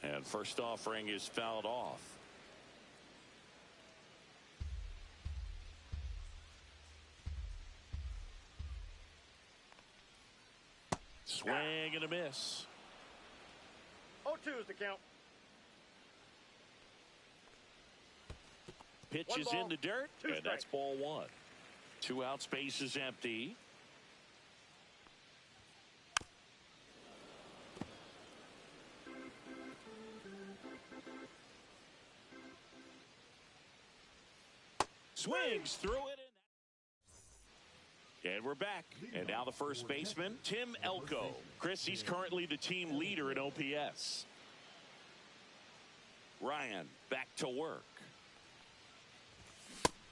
And first offering is fouled off. Swing and a miss. 0-2 is the count. Pitch is in the dirt, and that's ball one. 2 outs, base is empty. Swings through it. And we're back. And now the first baseman, Tim Elko. Chris, he's currently the team leader in OPS. Ryan back to work.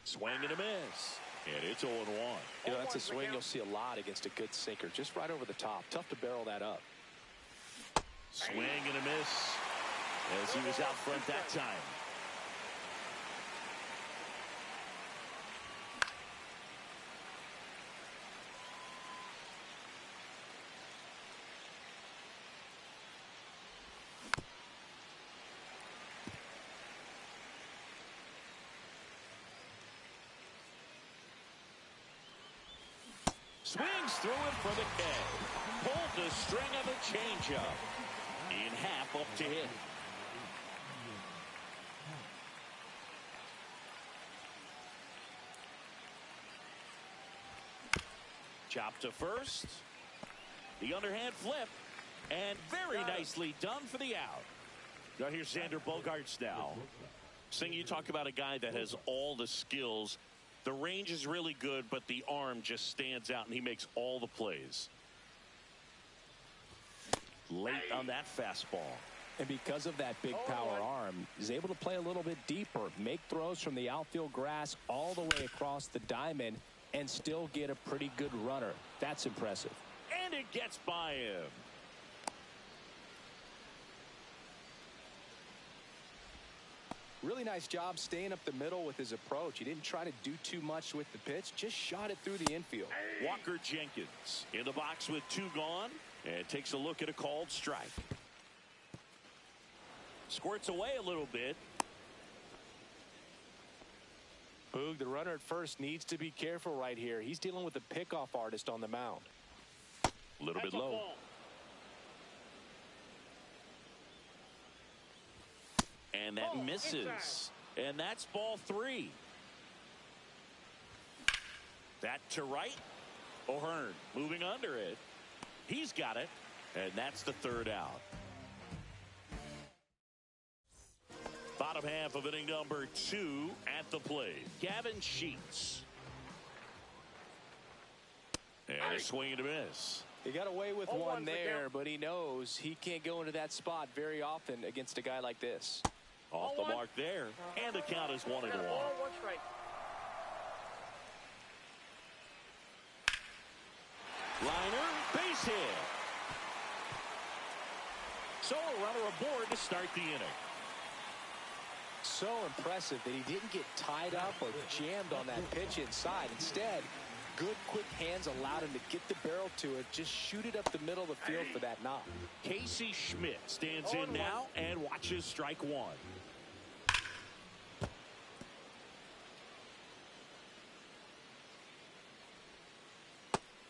Swing and a miss. And it's 0-1. You know, that's a swing you'll see a lot against a good sinker. Just right over the top. Tough to barrel that up. Swing and a miss as he was out front that time. Swings through it for the K. Pulled the string of a changeup. In half up to hit. Chop to first. The underhand flip. And very nicely done for the out. Now here's Xander Bogaerts now. Sing, you talk about a guy that has all the skills. The range is really good, but the arm just stands out, and he makes all the plays. Late on that fastball. And because of that big power arm, he's able to play a little bit deeper, make throws from the outfield grass all the way across the diamond, and still get a pretty good runner. That's impressive. And it gets by him. Really nice job staying up the middle with his approach. He didn't try to do too much with the pitch, just shot it through the infield. Walker Jenkins in the box with 2 gone and takes a look at a called strike. Squirts away a little bit. Boog, the runner at first, needs to be careful right here. He's dealing with a pickoff artist on the mound. A little bit low. And that misses. And that's ball 3. That to right. O'Hearn moving under it. He's got it. And that's the 3rd out. Bottom half of inning number 2 at the plate. Gavin Sheets. And a swing and a miss. He got away with one there, but he knows he can't go into that spot very often against a guy like this. Off the mark there, and the count is 1-1. Liner, base hit. So a runner aboard to start the inning. So impressive that he didn't get tied up or jammed on that pitch inside. Instead, good quick hands allowed him to get the barrel to it, just shoot it up the middle of the field for that knock. Casey Schmidt stands in now and watches strike 1.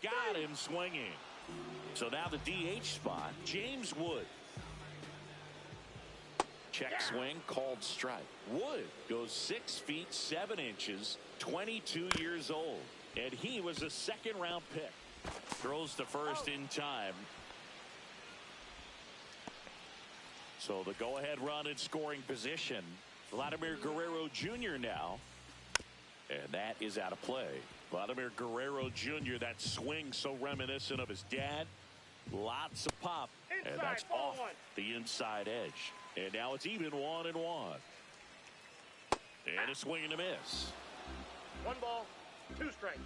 Got him swinging. So now the DH spot, James Wood. Check swing, called strike. Wood goes 6 feet 7 inches, 22 years old. And he was a 2nd-round pick. Throws to first in time. So the go-ahead run in scoring position. Vladimir Guerrero Jr. now. And that is out of play. Vladimir Guerrero Jr., that swing so reminiscent of his dad. Lots of pop. And that's off the inside edge. And now it's even 1-1. And a swing and a miss. 1 ball, 2 strikes.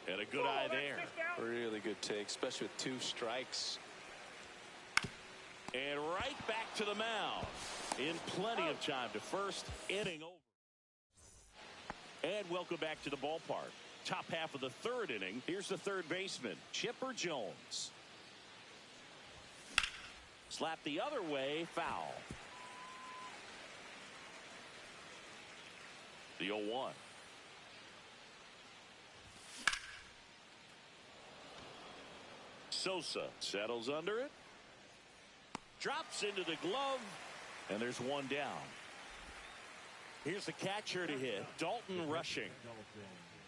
And a good eye there. Really good take, especially with 2 strikes. And right back to the mound. In plenty of time to first, inning over. And welcome back to the ballpark. Top half of the 3rd inning. Here's the 3rd baseman, Chipper Jones. Slap the other way, foul. The 0-1. Sosa settles under it. Drops into the glove. And there's one down. Here's the catcher to hit. Dalton Rushing.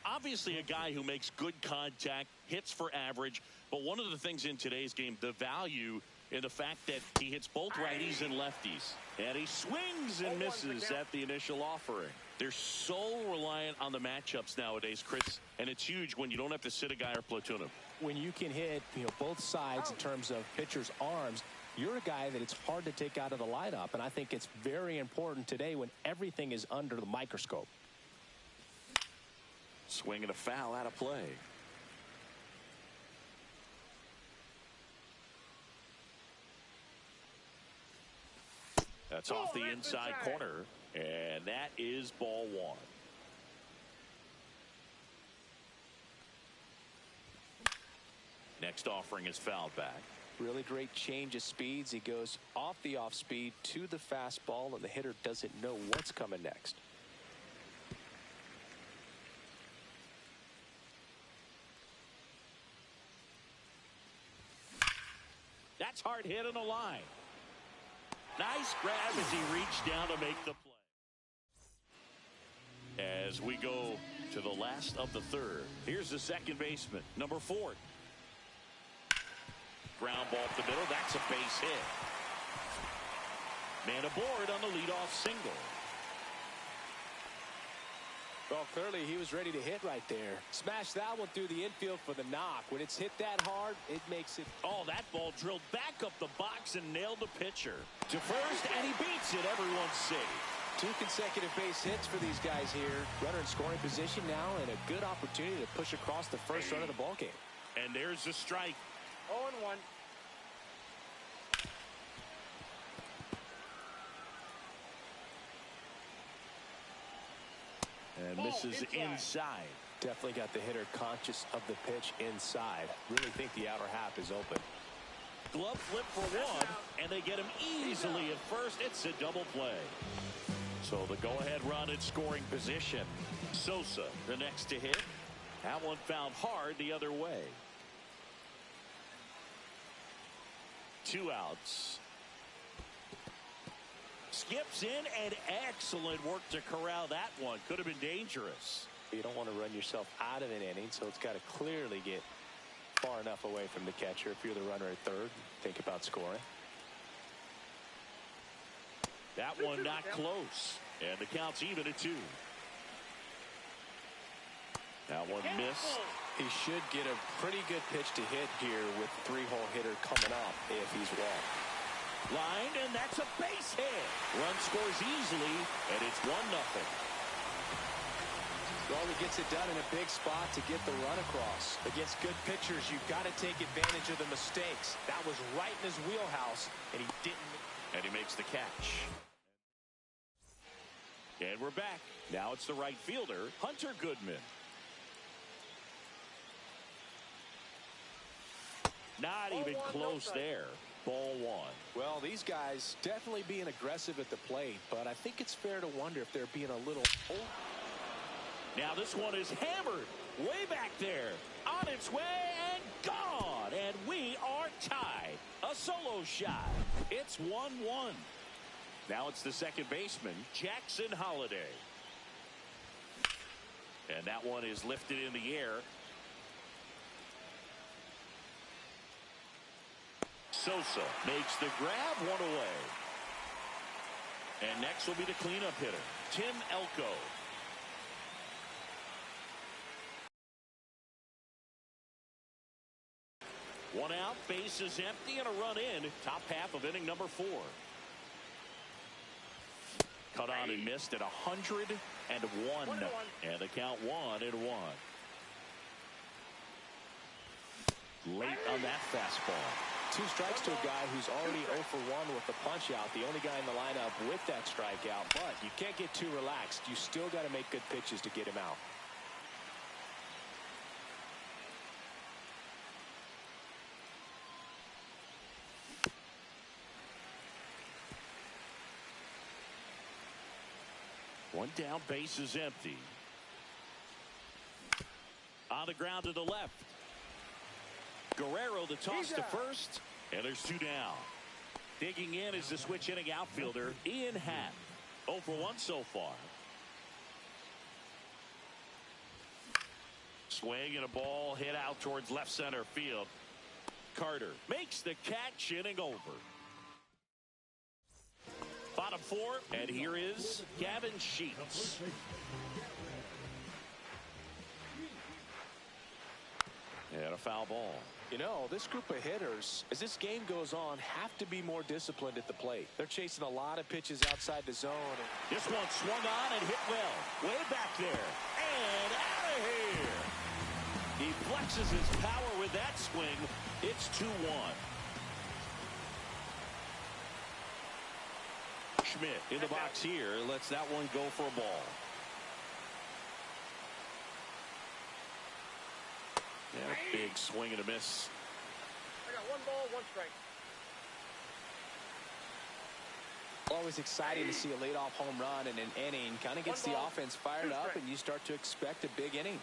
Obviously a guy who makes good contact, hits for average. But one of the things in today's game, the value in the fact that he hits both righties and lefties. And he swings and misses at the initial offering. They're so reliant on the matchups nowadays, Chris. And it's huge when you don't have to sit a guy or platoon him. When you can hit, both sides in terms of pitchers' arms, you're a guy that it's hard to take out of the lineup. And I think it's very important today when everything is under the microscope. Swing and a foul out of play. That's off the inside corner, and that is ball one. Next offering is fouled back. Really great change of speeds. He goes off the off speed to the fastball, and the hitter doesn't know what's coming next. That's hard hit on the line. Nice grab as he reached down to make the play. As we go to the last of the third, here's the second baseman, number 4. Ground ball up the middle. That's a base hit. Man aboard on the leadoff single. Well, clearly he was ready to hit right there. Smash that one through the infield for the knock. When it's hit that hard, it makes it. Oh, that ball drilled back up the box and nailed the pitcher to first, and he beats it. Everyone's safe. 2 consecutive base hits for these guys here. Runner in scoring position now, and a good opportunity to push across the first run of the ballgame. And there's the strike. 0-1. And misses inside. Definitely got the hitter conscious of the pitch inside. Really think the outer half is open. Glove flip for one, and they get him easily at first. It's a double play. So the go-ahead run in scoring position. Sosa, the next to hit. That one found hard the other way. 2 outs. Skips in, and excellent work to corral that one. Could have been dangerous. You don't want to run yourself out of an inning, so it's got to clearly get far enough away from the catcher. If you're the runner at third, think about scoring. That one not close, and the count's even at 2. That one missed. He should get a pretty good pitch to hit here with 3-hole hitter coming up if he's walked. Lined, and that's a base hit. Run scores easily, and it's 1-0. Well, he gets it done in a big spot to get the run across. Against good pitchers, you've got to take advantage of the mistakes. That was right in his wheelhouse, and he didn't. And he makes the catch. And we're back. Now it's the right fielder, Hunter Goodman. Not even close there. Ball one. Well, these guys definitely being aggressive at the plate, but I think it's fair to wonder if they're being a little old. Now this one is hammered way back there. On its way and gone. And we are tied. A solo shot. It's 1-1. Now it's the second baseman, Jackson Holliday. And that one is lifted in the air. Sosa makes the grab, one away. And next will be the cleanup hitter, Tim Elko. One out, base is empty, and a run in. Top half of inning number 4. Cut on and missed at 101. And the count 1-1. Late on that fastball. 2 strikes to a guy who's already 0 for 1 with the punch out. The only guy in the lineup with that strikeout. But you can't get too relaxed. You still got to make good pitches to get him out. One down, base is empty. On the ground to the left. Guerrero the toss to first, and there's 2 down. Digging in is the switch inning outfielder Ian Happ. 0 for 1 so far. Swing and a ball hit out towards left center field. Carter makes the catch, inning over. Bottom 4, and here is Gavin Sheets. And a foul ball. You know, this group of hitters, as this game goes on, have to be more disciplined at the plate. They're chasing a lot of pitches outside the zone. This one swung on and hit well. Way back there. And out of here. He flexes his power with that swing. It's 2-1. Schmidt in the box here. Lets that one go for a ball. And a big swing and a miss. I got 1 ball, 1 strike. Always exciting to see a leadoff home run in an inning. Kind of gets the offense fired up, and you start to expect a big inning.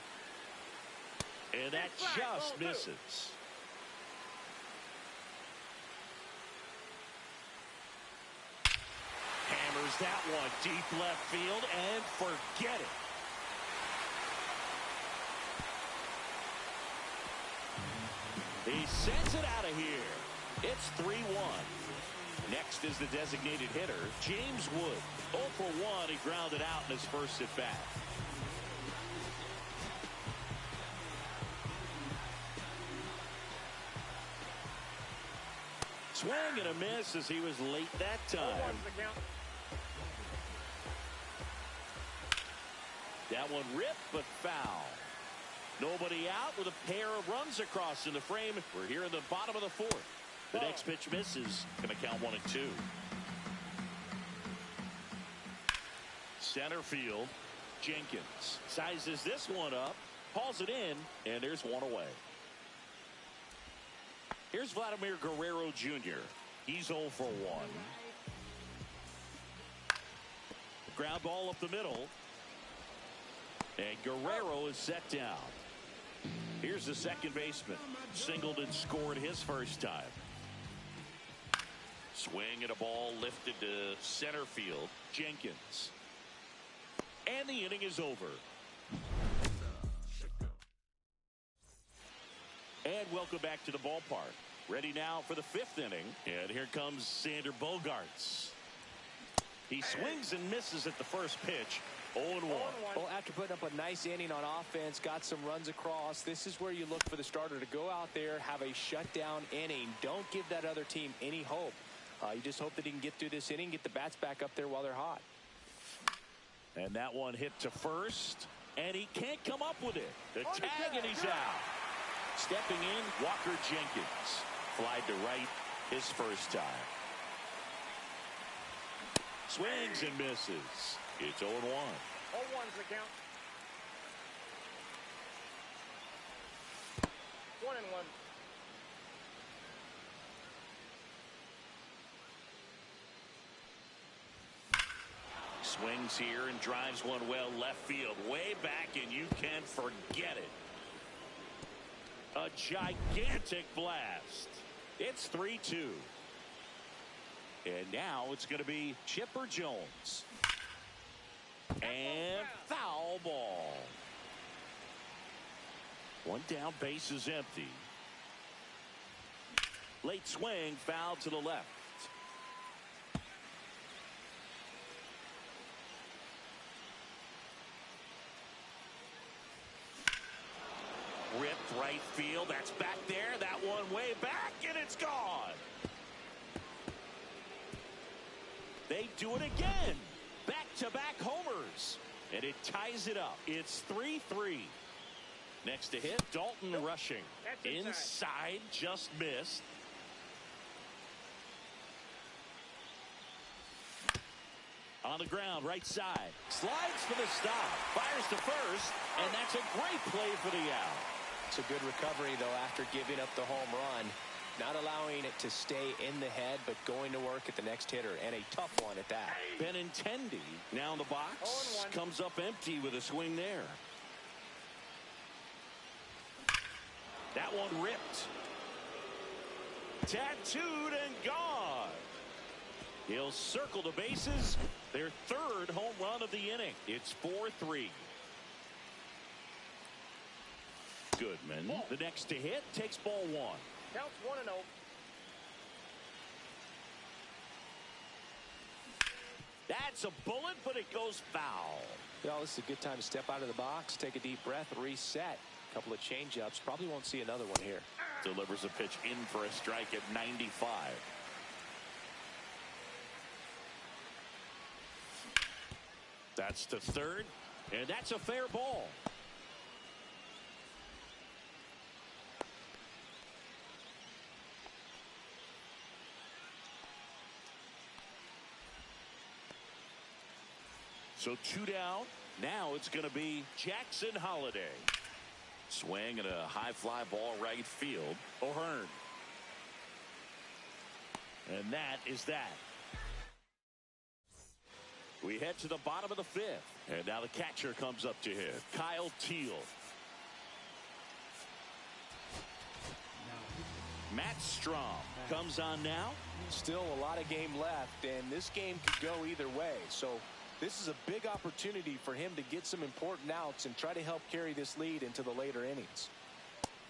And that just misses. Hammers that one deep left field and forget it. He sends it out of here. It's 3-1. Next is the designated hitter, James Wood. 0 for 1. He grounded out in his first at bat. Swing and a miss as he was late that time. That one ripped but foul. Nobody out with a pair of runs across in the frame. We're here in the bottom of the 4th. The next pitch misses. Going to count 1 and 2. Center field. Jenkins sizes this one up, hauls it in, and there's 1 away. Here's Vladimir Guerrero Jr. He's 0 for 1. Ground ball up the middle. And Guerrero is set down. Here's the second baseman. Singled and scored his first time. Swing and a ball lifted to center field. Jenkins. And the inning is over. And welcome back to the ballpark. Ready now for the 5th inning. And here comes Xander Bogaerts. He swings and misses at the first pitch. 0-1. Well, after putting up a nice inning on offense, got some runs across, this is where you look for the starter to go out there, have a shutdown inning. Don't give that other team any hope. You just hope that he can get through this inning, get the bats back up there while they're hot. And that one hit to first, and he can't come up with it. The tag, and he's out. Stepping in, Walker Jenkins. Flied to right his first time. Swings and misses. It's 0-1. 0-1's the count. 1-1. Swings here and drives one well left field. Way back, and you can forget it. A gigantic blast. It's 3-2. And now it's going to be Chipper Jones. And foul ball. 1 down, base is empty. Late swing, foul to the left. Ripped right field. That's back there. That one way back, and it's gone. They do it again. Back-to-back homers. And it ties it up. It's 3-3. Next to hit, Dalton rushing. Inside, just missed. On the ground, right side. Slides for the stop. Fires to first, and that's a great play for the out. It's a good recovery, though, after giving up the home run. not allowing it to stay in the head, but going to work at the next hitter, and a tough one at that. Benintendi now in the box. 0-1. Comes up empty with a swing there. That one ripped. Tattooed and gone. He'll circle the bases. Their third home run of the inning. It's 4-3. Goodman, the next to hit, takes ball one. Counts 1-0. That's a bullet, but it goes foul. Well, this is a good time to step out of the box, take a deep breath, reset. A couple of changeups. Probably won't see another one here. Delivers a pitch in for a strike at 95. That's to third, and that's a fair ball. So 2 down. Now it's going to be Jackson Holliday. Swing and a high fly ball right field. O'Hearn. And that is that. We head to the bottom of the fifth. And now the catcher comes up to hit. Kyle Teel. Matt Strom comes on now. Still a lot of game left, and this game could go either way. So this is a big opportunity for him to get some important outs and try to help carry this lead into the later innings.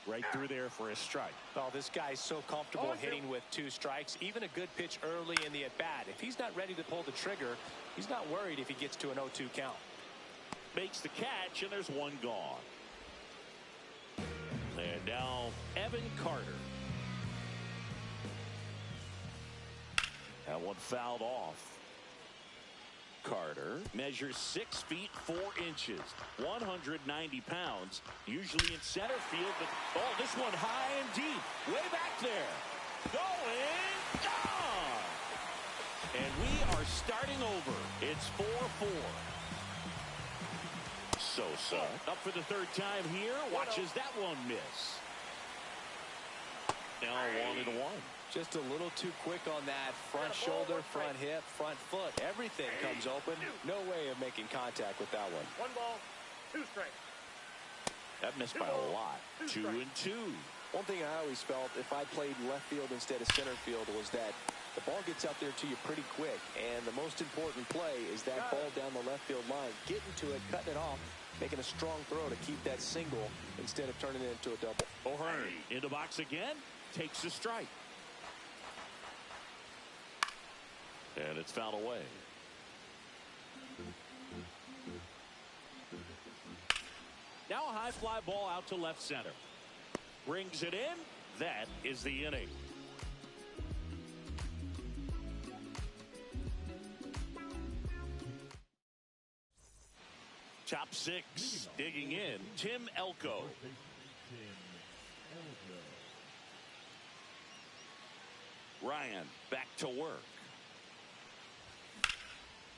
Right through there for a strike. Oh, this guy's so comfortable hitting with 2 strikes. Even a good pitch early in the at-bat. If he's not ready to pull the trigger, he's not worried if he gets to an 0-2 count. Makes the catch, and there's one gone. And now Evan Carter. That one fouled off. Carter measures 6 feet 4 inches, 190 pounds, usually in center field, but oh, this one high and deep, way back there, going, gone! And we are starting over. It's 4-4. Sosa up for the third time here, watches that one miss. Now 1-1. Just a little too quick on that front shoulder, front hip, front foot. Everything comes open. No way of making contact with that one. 1 ball, 2 strikes. That missed by a lot. 2-2. One thing I always felt if I played left field instead of center field was that the ball gets out there to you pretty quick. And the most important play is that ball down the left field line. Getting to it, cutting it off, making a strong throw to keep that single instead of turning it into a double. O'Hearn in the box again. Takes a strike. And it's fouled away. Now a high fly ball out to left center. Brings it in. That is the inning. Top 6 digging in. Tim Elko. Ryan back to work.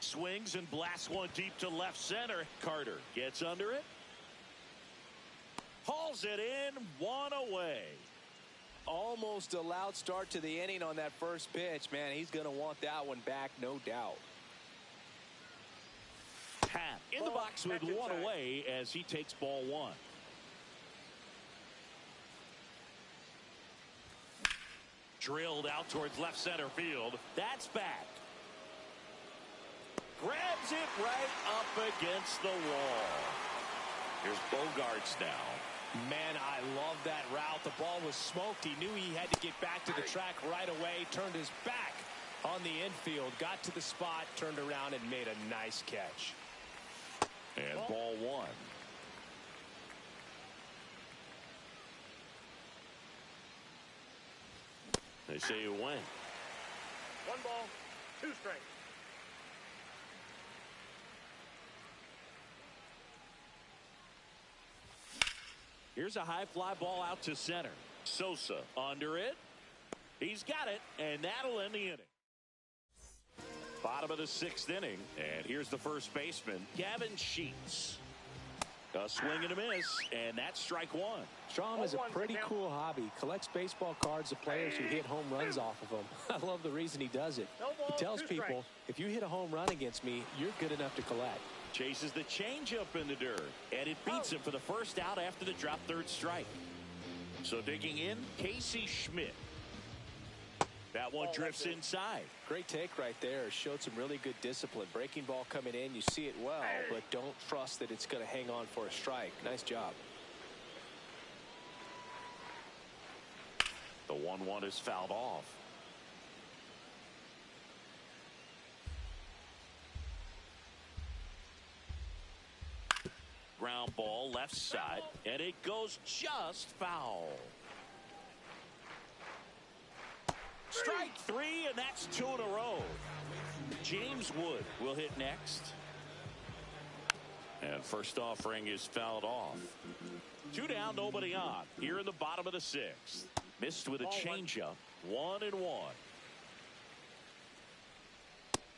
Swings and blasts one deep to left center. Carter gets under it. Hauls it in, 1 away. Almost a loud start to the inning on that first pitch. Man, he's going to want that one back, no doubt. Pat in the box with 1 away as he takes ball 1. Drilled out towards left center field. That's back. Grabs it right up against the wall. Here's Bogaerts now. Man, I love that route. The ball was smoked. He knew he had to get back to the track right away. Turned his back on the infield. Got to the spot, turned around, and made a nice catch. And ball 1. They say you win. 1 ball, 2 strikes. Here's a high fly ball out to center. Sosa under it. He's got it, and that'll end the inning. Bottom of the 6th inning, and here's the first baseman, Gavin Sheets. A swing and a miss, and that's strike one. Strom is a pretty cool hobby. Collects baseball cards of players who hit home runs off of them. I love the reason he does it. He tells people, if you hit a home run against me, you're good enough to collect. Chases the changeup in the dirt, and it beats him for the first out after the drop third strike. So digging in, Casey Schmidt. That one drifts inside. Great take right there. Showed some really good discipline. Breaking ball coming in, you see it well, but don't trust that it's going to hang on for a strike. Nice job. The 1-1 is fouled off. Ground ball left side, and it goes just foul. Strike three, and that's 2 in a row. James Wood will hit next. And first offering is fouled off. 2 down, nobody on. Here in the bottom of the 6th. Missed with a changeup. 1-1.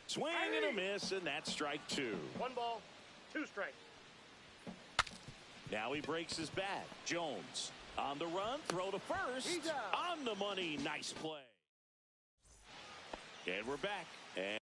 Swing and a miss, and that's strike 2. 1 ball, 2 strikes. Now he breaks his bat. Jones on the run, throw to first. On the money, nice play. And we're back. And